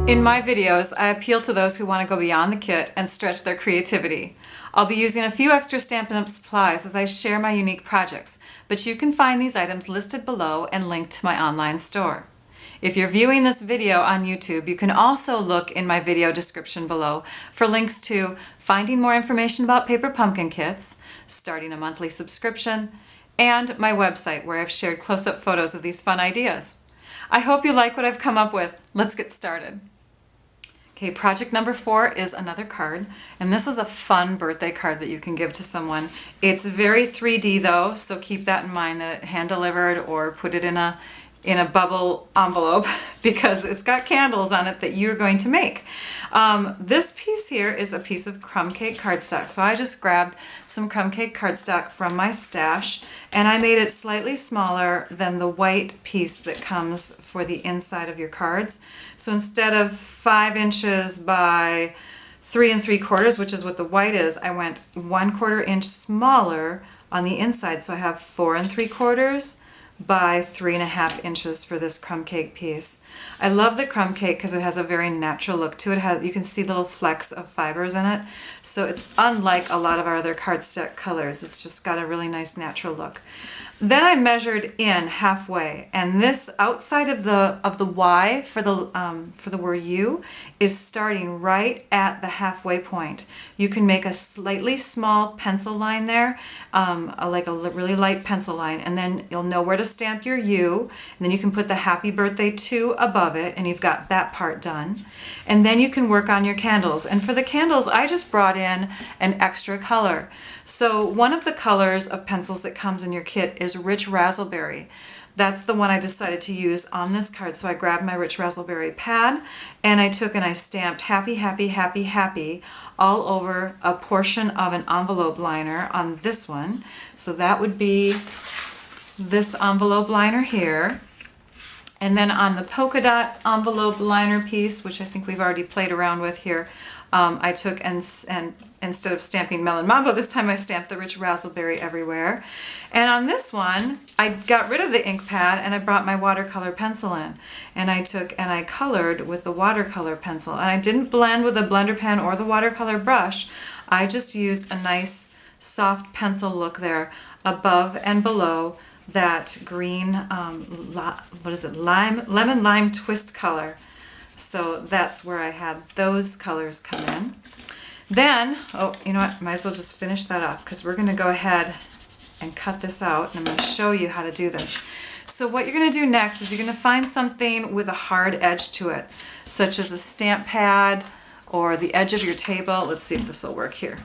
In my videos, I appeal to those who want to go beyond the kit and stretch their creativity. I'll be using a few extra Stampin' Up! Supplies as I share my unique projects, but you can find these items listed below and linked to my online store. If you're viewing this video on YouTube, you can also look in my video description below for links to finding more information about paper pumpkin kits, starting a monthly subscription, and my website where I've shared close-up photos of these fun ideas. I hope you like what I've come up with. Let's get started. Okay, project number 4 is another card, and this is a fun birthday card that you can give to someone. It's very 3D though, so keep that in mind that it hand-delivered or put it in a bubble envelope because it's got candles on it that you're going to make. This piece here is a piece of crumb cake cardstock. So I just grabbed some crumb cake cardstock from my stash and I made it slightly smaller than the white piece that comes for the inside of your cards. So instead of 5 inches by 3 3/4, which is what the white is, I went 1/4 inch smaller on the inside. So I have 4 3/4 by 3.5 inches for this crumb cake piece. I love the crumb cake because it has a very natural look to it. You can see little flecks of fibers in it, so it's unlike a lot of our other cardstock colors. It's just got a really nice natural look. Then I measured in halfway, and this outside of the Y for the word U is starting right at the halfway point. You can make a slightly small pencil line there, like a really light pencil line, and then you'll know where to stamp your U, and then you can put the Happy Birthday to above it, and you've got that part done. And then you can work on your candles. And for the candles, I just brought in an extra color. So one of the colors of pencils that comes in your kit is Rich Razzleberry. That's the one I decided to use on this card. So I grabbed my Rich Razzleberry pad and I took and I stamped Happy, Happy, Happy, Happy all over a portion of an envelope liner on this one. So that would be this envelope liner here. And then on the polka dot envelope liner piece, which I think we've already played around with here, I took and instead of stamping Melon Mambo, this time I stamped the Rich Razzleberry everywhere. And on this one, I got rid of the ink pad and I brought my watercolor pencil in. And I took and I colored with the watercolor pencil. And I didn't blend with a blender pen or the watercolor brush. I just used a nice soft pencil look there above and below that green, what is it, lemon lime twist color. So that's where I had those colors come in. Then, oh, you know what, might as well just finish that off because we're going to go ahead and cut this out and I'm going to show you how to do this. So what you're going to do next is you're going to find something with a hard edge to it, such as a stamp pad or the edge of your table. Let's see if this will work here.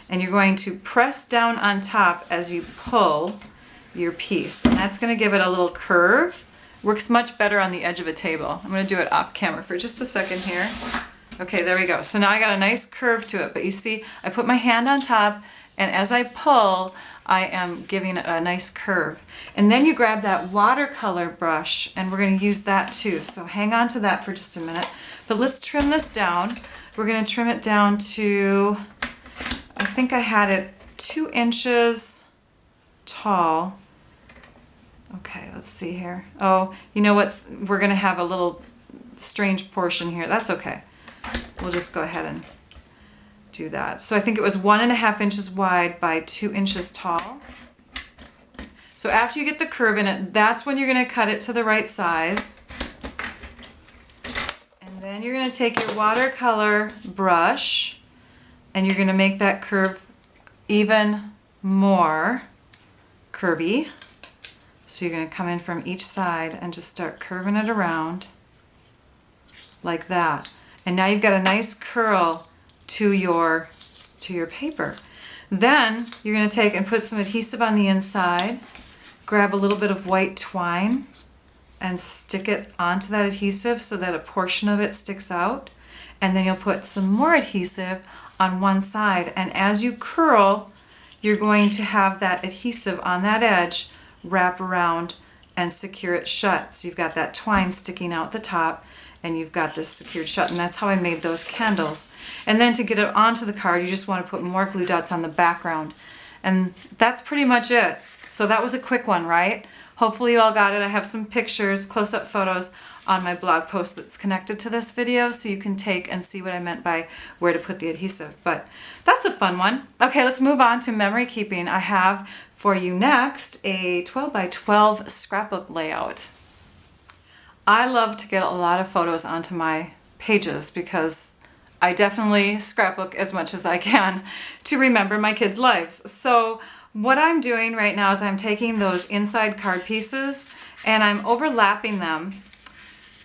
And you're going to press down on top as you pull your piece, and that's going to give it a little curve. Works much better on the edge of a table. I'm going to do it off camera for just a second here. Okay, there we go. So now I got a nice curve to it, but you see I put my hand on top and as I pull I am giving it a nice curve. And then you grab that watercolor brush and we're going to use that too. So hang on to that for just a minute. But let's trim this down. We're going to trim it down to, I think I had it 2 inches tall. Okay, let's see here. Oh, you know what? We're going to have a little strange portion here. That's okay. We'll just go ahead and do that. So I think it was 1.5 inches wide by 2 inches tall. So after you get the curve in it, that's when you're going to cut it to the right size. And then you're going to take your watercolor brush and you're going to make that curve even more curvy. So you're going to come in from each side and just start curving it around like that. And now you've got a nice curl to your paper. Then you're going to take and put some adhesive on the inside, grab a little bit of white twine and stick it onto that adhesive so that a portion of it sticks out. And then you'll put some more adhesive on one side. And as you curl, you're going to have that adhesive on that edge wrap around and secure it shut. So you've got that twine sticking out the top and you've got this secured shut, and that's how I made those candles. And then to get it onto the card, you just want to put more glue dots on the background. And that's pretty much it. So that was a quick one, right? Hopefully you all got it. I have some pictures, close-up photos on my blog post that's connected to this video, so you can take and see what I meant by where to put the adhesive. But that's a fun one. Okay, let's move on to memory keeping. I have for you next a 12 by 12 scrapbook layout. I love to get a lot of photos onto my pages because I definitely scrapbook as much as I can to remember my kids' lives. So what I'm doing right now is I'm taking those inside card pieces and I'm overlapping them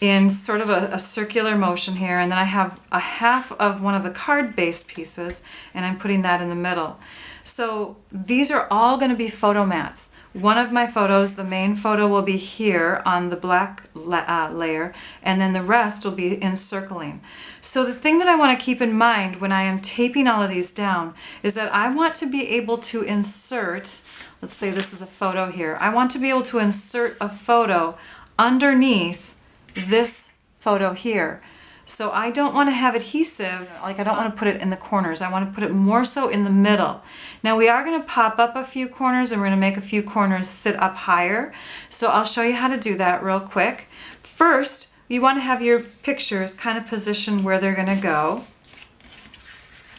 in sort of a circular motion here, and then I have a half of one of the card-based pieces and I'm putting that in the middle. So these are all going to be photo mats. One of my photos, the main photo, will be here on the black layer, and then the rest will be encircling. So the thing that I want to keep in mind when I am taping all of these down is that I want to be able to insert, let's say this is a photo here, I want to be able to insert a photo underneath this photo here. So I don't want to have adhesive, like I don't want to put it in the corners. I want to put it more so in the middle. Now we are going to pop up a few corners and we're going to make a few corners sit up higher. So I'll show you how to do that real quick. First, you want to have your pictures kind of positioned where they're going to go.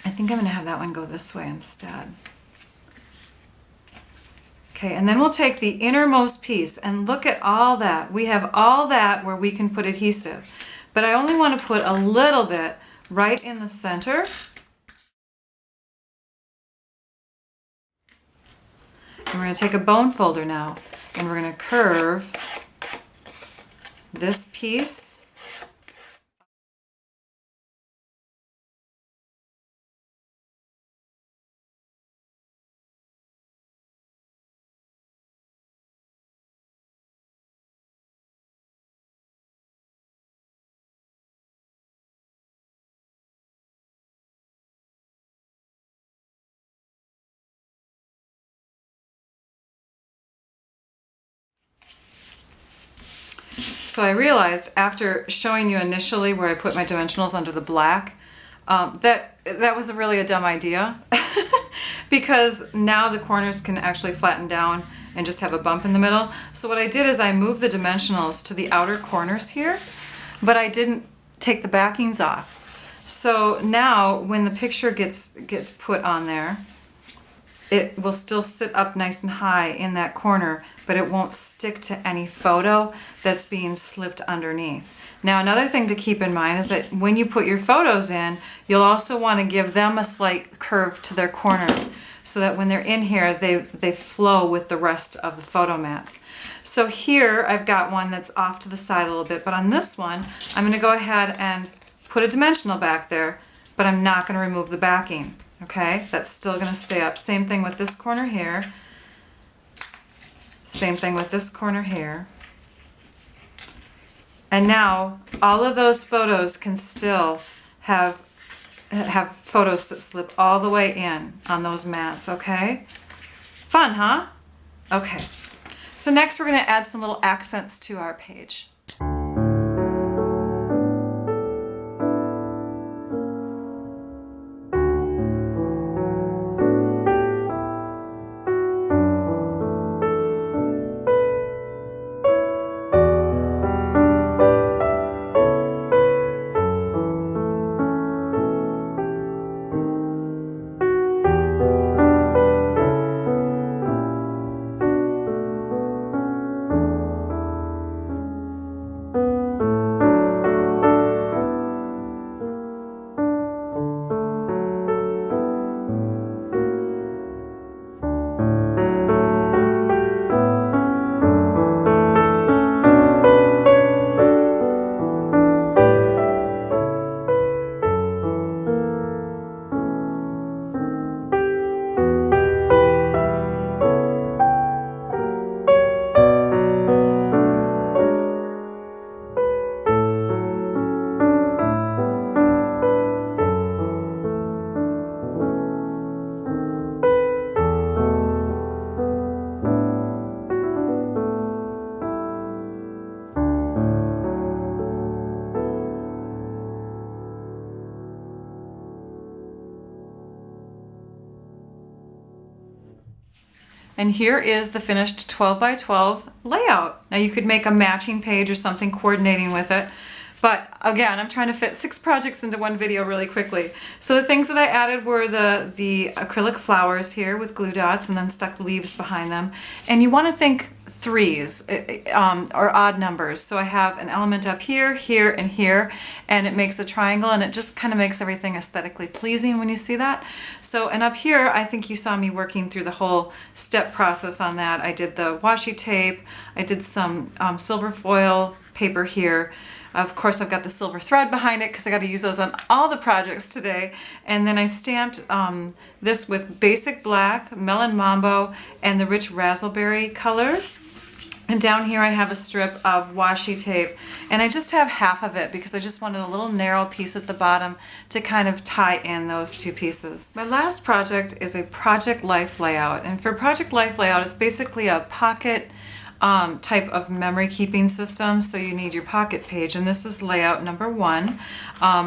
I think I'm going to have that one go this way instead. Okay, and then we'll take the innermost piece and look at all that. We have all that where we can put adhesive. But I only want to put a little bit right in the center. And we're going to take a bone folder now, and we're going to curve this piece. So I realized after showing you initially where I put my dimensionals under the black, that was really a dumb idea because now the corners can actually flatten down and just have a bump in the middle. So what I did is I moved the dimensionals to the outer corners here, but I didn't take the backings off. So now when the picture gets put on there, it will still sit up nice and high in that corner, but it won't stick to any photo that's being slipped underneath. Now another thing to keep in mind is that when you put your photos in, you'll also want to give them a slight curve to their corners so that when they're in here, they flow with the rest of the photo mats. So here I've got one that's off to the side a little bit, but on this one, I'm going to go ahead and put a dimensional back there, but I'm not going to remove the backing. Okay, that's still going to stay up. Same thing with this corner here. Same thing with this corner here. And now all of those photos can still have photos that slip all the way in on those mats, okay? Fun, huh? Okay. So next we're going to add some little accents to our page. And here is the finished 12 by 12 layout. Now you could make a matching page or something coordinating with it. But again, I'm trying to fit 6 projects into one video really quickly. So the things that I added were the acrylic flowers here with glue dots and then stuck leaves behind them. And you want to think threes or odd numbers. So I have an element up here, here, and here, and it makes a triangle, and it just kind of makes everything aesthetically pleasing when you see that. So, and up here, I think you saw me working through the whole step process on that. I did the washi tape, I did some silver foil paper here. Of course, I've got the silver thread behind it because I got to use those on all the projects today. And then I stamped this with basic black, melon mambo, and the rich razzleberry colors. And down here I have a strip of washi tape, and I just have half of it because I just wanted a little narrow piece at the bottom to kind of tie in those 2 pieces. My last project is a Project Life layout, and for Project Life layout, it's basically a pocket type of memory keeping system. So you need your pocket page, and this is layout number 1.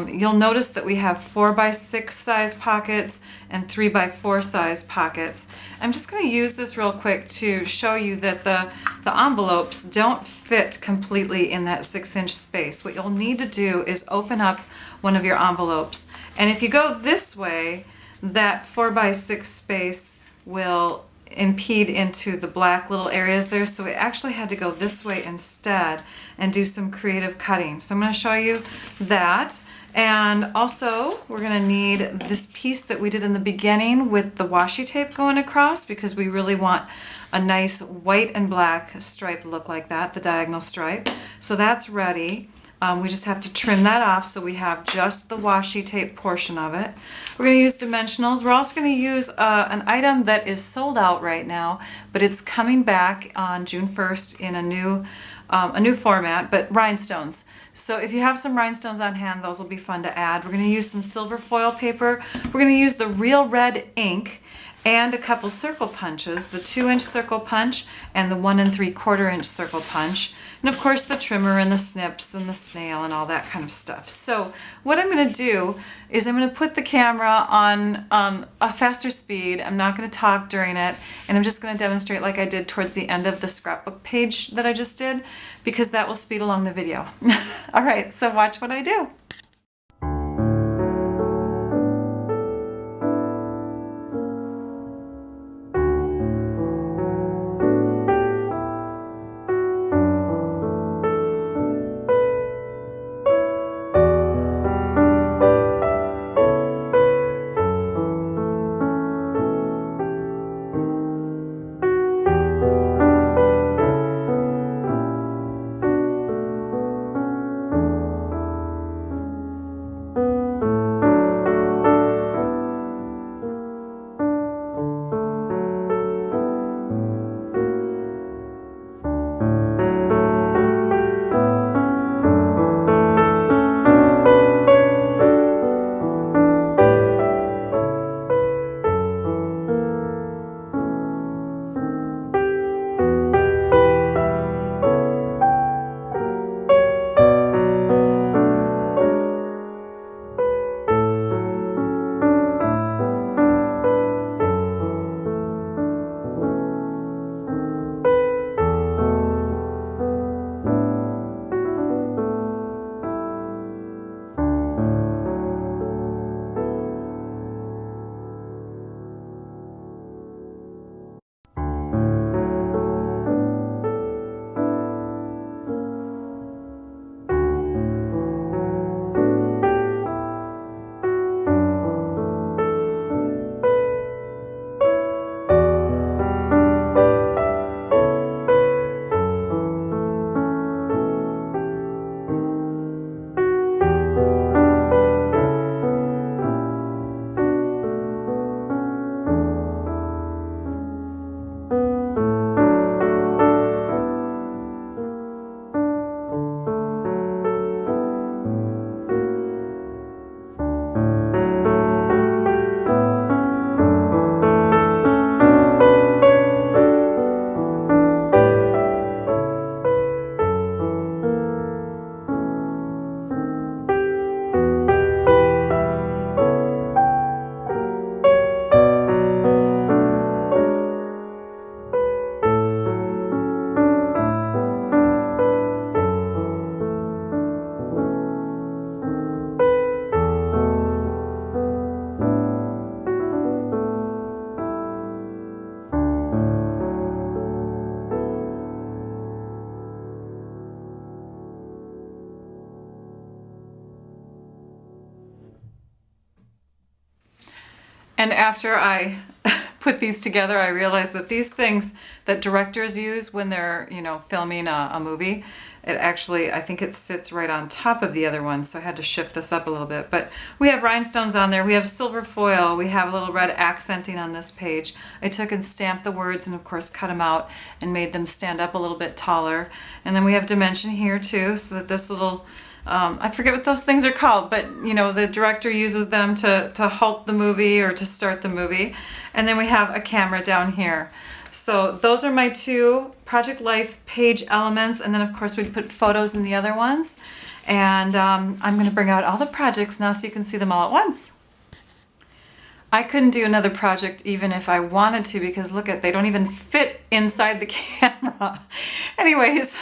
You'll notice that we have 4 by 6 size pockets and 3 by 4 size pockets. I'm just going to use this real quick to show you that the envelopes don't fit completely in that 6-inch space. What you'll need to do is open up one of your envelopes, and if you go this way, that 4 by 6 space will impede into the black little areas there, so we actually had to go this way instead and do some creative cutting. So I'm going to show you that, and also we're going to need this piece that we did in the beginning with the washi tape going across, because we really want a nice white and black stripe look like that, the diagonal stripe. So that's ready. We just have to trim that off so we have just the washi tape portion of it. We're going to use dimensionals. We're also going to use an item that is sold out right now, but it's coming back on June 1st in a new format, but rhinestones. So if you have some rhinestones on hand, those will be fun to add. We're going to use some silver foil paper. We're going to use the Real Red ink and a couple circle punches, the 2-inch circle punch and the 1 3/4 inch circle punch. And of course the trimmer and the snips and the snail and all that kind of stuff. So what I'm going to do is I'm going to put the camera on a faster speed. I'm not going to talk during it, and I'm just going to demonstrate like I did towards the end of the scrapbook page that I just did, because that will speed along the video. All right, so watch what I do. And after I put these together, I realized that these things that directors use when they're, filming a movie, it actually, I think it sits right on top of the other one, so I had to shift this up a little bit. But we have rhinestones on there, we have silver foil, we have a little red accenting on this page. I took and stamped the words and of course cut them out and made them stand up a little bit taller. And then we have dimension here too, so that this little, I forget what those things are called, but the director uses them to halt the movie or to start the movie. And then we have a camera down here. So those are my two Project Life page elements, and then of course we'd put photos in the other ones. And I'm going to bring out all the projects now so you can see them all at once. I couldn't do another project even if I wanted to, because look at, they don't even fit inside the camera. Anyways,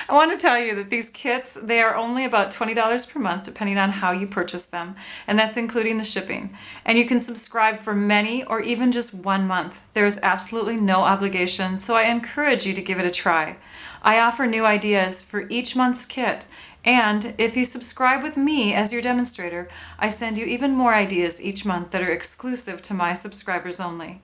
I want to tell you that these kits, they are only about $20 per month depending on how you purchase them, and that's including the shipping. And you can subscribe for many or even just 1 month. There is absolutely no obligation, so I encourage you to give it a try. I offer new ideas for each month's kit, and if you subscribe with me as your demonstrator, I send you even more ideas each month that are exclusive to my subscribers only.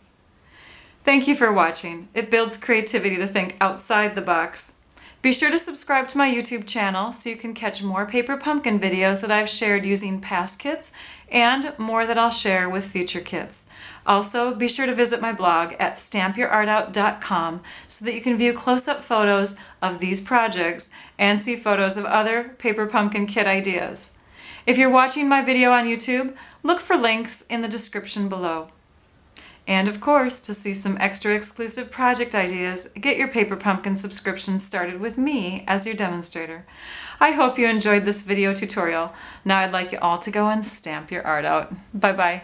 Thank you for watching. It builds creativity to think outside the box. Be sure to subscribe to my YouTube channel so you can catch more paper pumpkin videos that I've shared using past kits and more that I'll share with future kits. Also, be sure to visit my blog at stampyourartout.com so that you can view close-up photos of these projects and see photos of other paper pumpkin kit ideas. If you're watching my video on YouTube, look for links in the description below. And of course, to see some extra exclusive project ideas, get your Paper Pumpkin subscription started with me as your demonstrator. I hope you enjoyed this video tutorial. Now I'd like you all to go and stamp your art out. Bye-bye.